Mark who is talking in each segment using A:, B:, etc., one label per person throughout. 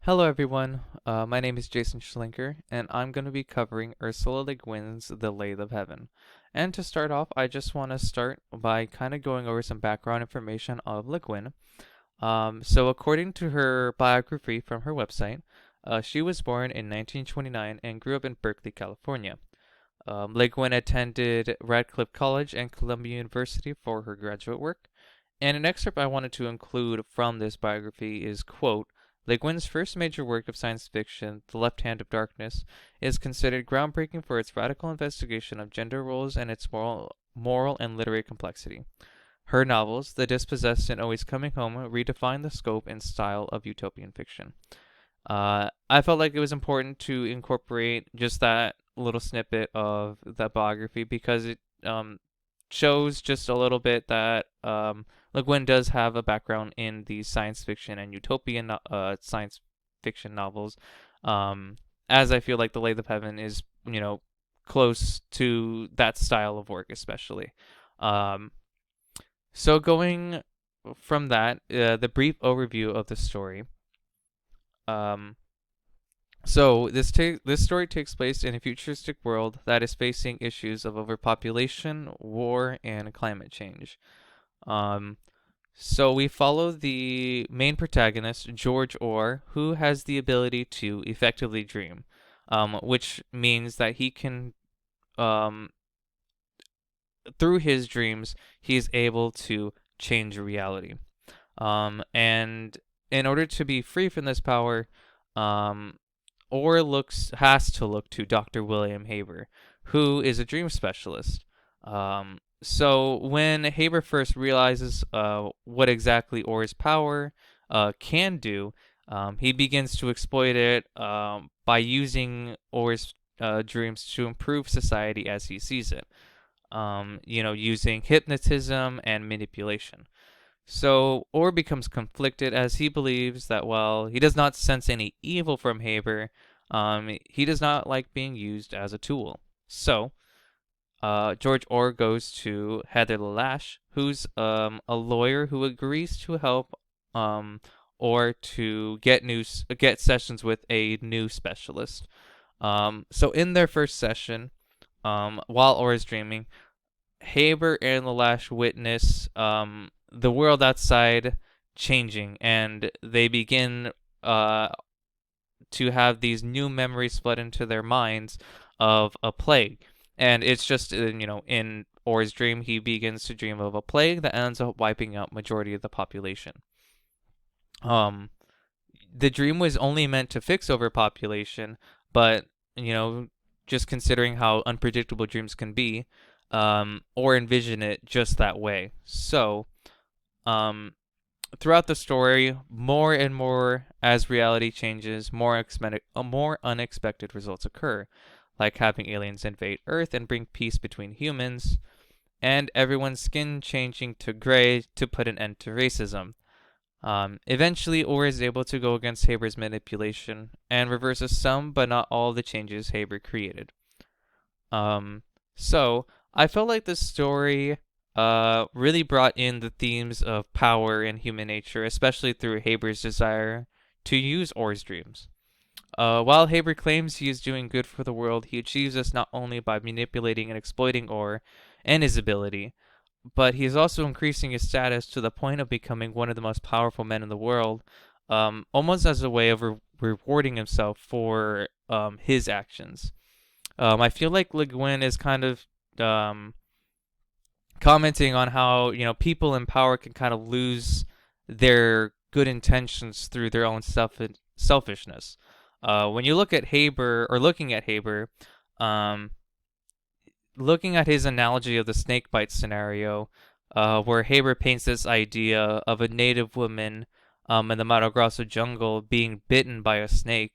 A: Hello everyone, my name is Jason Schlenker, and I'm going to be covering Ursula Le Guin's The Lathe of Heaven. And to start off, I just want to start by kind of going over some background information of Le Guin. So according to her biography from her website, she was born in 1929 and grew up in Berkeley, California. Le Guin attended Radcliffe College and Columbia University for her graduate work. And an excerpt I wanted to include from this biography is, quote, Le Guin's first major work of science fiction, The Left Hand of Darkness, is considered groundbreaking for its radical investigation of gender roles and its moral and literary complexity. Her novels, The Dispossessed and Always Coming Home, redefine the scope and style of utopian fiction. I felt like it was important to incorporate just that little snippet of the biography because it shows just a little bit that Le Guin does have a background in the science fiction and utopian science fiction novels. As I feel like The Lathe of Heaven is, close to that style of work, especially. Um, so going from that, the brief overview of the story. Um, this story takes place in a futuristic world that is facing issues of overpopulation, war, and climate change. Um, so we follow the main protagonist, George Orr, who has the ability to effectively dream, which means that he can, um, through his dreams, he is able to change reality. And in order to be free from this power, um, Orr has to look to Dr. William Haber, who is a dream specialist. So when Haber first realizes what exactly Orr's power can do, he begins to exploit it by using Orr's dreams to improve society as he sees it. Using hypnotism and manipulation. So Orr becomes conflicted as he believes that while he does not sense any evil from Haber, he does not like being used as a tool. So George Orr goes to Heather Lalash, who's a lawyer who agrees to help Orr to get sessions with a new specialist. So in their first session, while Orr is dreaming, Haber and Lalash witness the world outside changing, and they begin to have these new memories flood into their minds of a plague. And it's just, in Orr's dream, he begins to dream of a plague that ends up wiping out majority of the population. Um, the dream was only meant to fix overpopulation, but, just considering how unpredictable dreams can be, or envision it just that way. So, um, throughout the story, more and more as reality changes, more unexpected results occur, like having aliens invade Earth and bring peace between humans, and everyone's skin changing to gray to put an end to racism. Eventually, Orr is able to go against Haber's manipulation and reverses some but not all the changes Haber created. So I felt like this story really brought in the themes of power and human nature, especially through Haber's desire to use Orr's dreams. While Haber claims he is doing good for the world, he achieves this not only by manipulating and exploiting Orr and his ability, but he is also increasing his status to the point of becoming one of the most powerful men in the world, almost as a way of rewarding himself for his actions. I feel like Le Guin is kind of commenting on how people in power can kind of lose their good intentions through their own selfishness. When you look at Haber, or looking at Haber, looking at his analogy of the snake bite scenario, where Haber paints this idea of a native woman in the Mato Grosso jungle being bitten by a snake,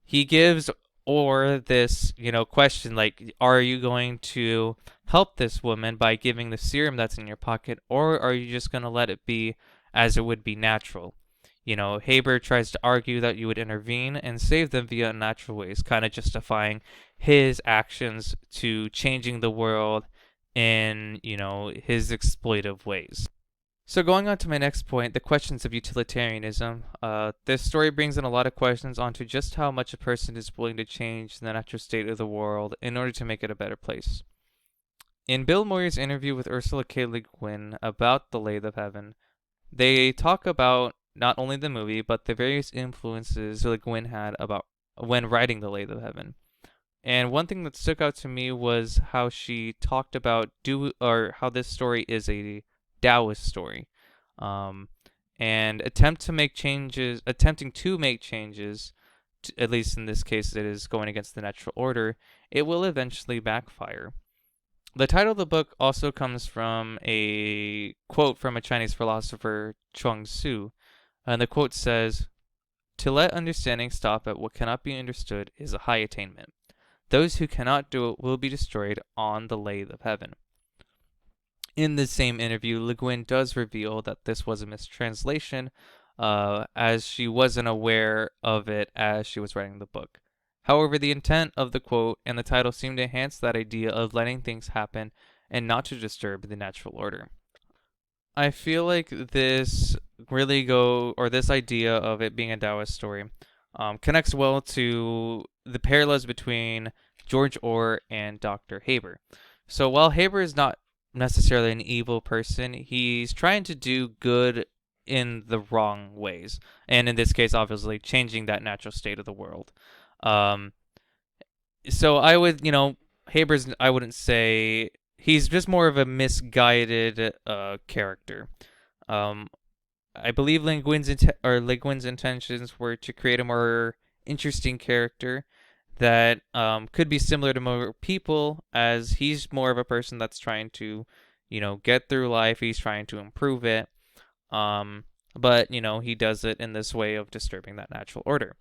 A: he gives Orr this, question like, are you going to help this woman by giving the serum that's in your pocket, or are you just going to let it be as it would be natural? Haber tries to argue that you would intervene and save them via natural ways, kind of justifying his actions to changing the world in, his exploitive ways. So going on to my next point, the questions of utilitarianism. This story brings in a lot of questions onto just how much a person is willing to change the natural state of the world in order to make it a better place. In Bill Moyer's interview with Ursula K. Le Guin about the Lathe of Heaven, they talk about not only the movie but the various influences Le Guin had about when writing the Lathe of Heaven. And one thing that stuck out to me was how she talked about how this story is a Taoist story, um, and attempting to make changes, at least in this case, it is going against the natural order. It will eventually backfire. The title of the book also comes from a quote from a Chinese philosopher, Chuang Tzu, and the quote says, "To let understanding stop at what cannot be understood is a high attainment. Those who cannot do it will be destroyed on the lathe of heaven." In this same interview, Le Guin does reveal that this was a mistranslation, as she wasn't aware of it as she was writing the book. However, the intent of the quote and the title seem to enhance that idea of letting things happen and not to disturb the natural order. I feel like this idea of it being a Taoist story connects well to the parallels between George Orr and Dr. Haber. So while Haber is not necessarily an evil person, he's trying to do good in the wrong ways. And in this case, obviously, changing that natural state of the world. Um, so I would, I wouldn't say he's just more of a misguided character. Um, I believe Le Guin's intentions were to create a more interesting character that could be similar to more people, as he's more of a person that's trying to, get through life. He's trying to improve it. Um, but, he does it in this way of disturbing that natural order.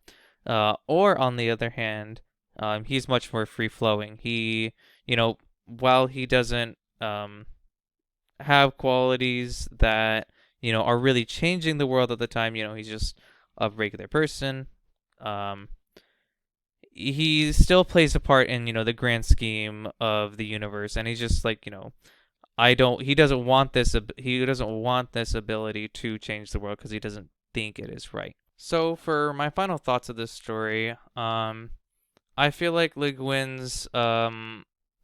A: Or, on the other hand, he's much more free flowing. While he doesn't have qualities that are really changing the world at the time. He's just a regular person. Um, he still plays a part in the grand scheme of the universe, and he's just like I don't. He doesn't want this. He doesn't want this ability to change the world because he doesn't think it is right. So for my final thoughts of this story, I feel like Le Guin's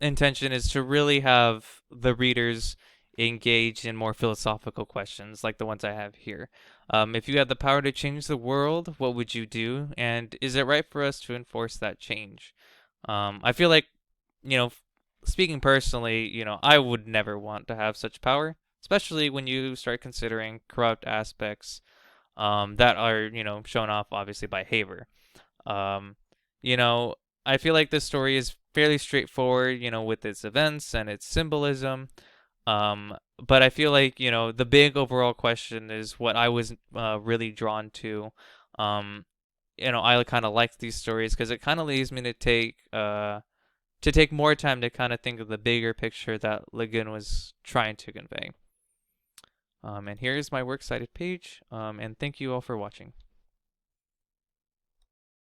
A: intention is to really have the readers engage in more philosophical questions like the ones I have here. If you had the power to change the world, what would you do? And is it right for us to enforce that change? I feel like, you know, speaking personally, I would never want to have such power, especially when you start considering corrupt aspects that are, shown off obviously by Haber. Um, you know, I feel like this story is fairly straightforward, with its events and its symbolism. But I feel like, the big overall question is what I was really drawn to. Um, I kind of like these stories because it kind of leads me to take more time to kind of think of the bigger picture that Le Guin was trying to convey. And here's my works cited page. And thank you all for watching.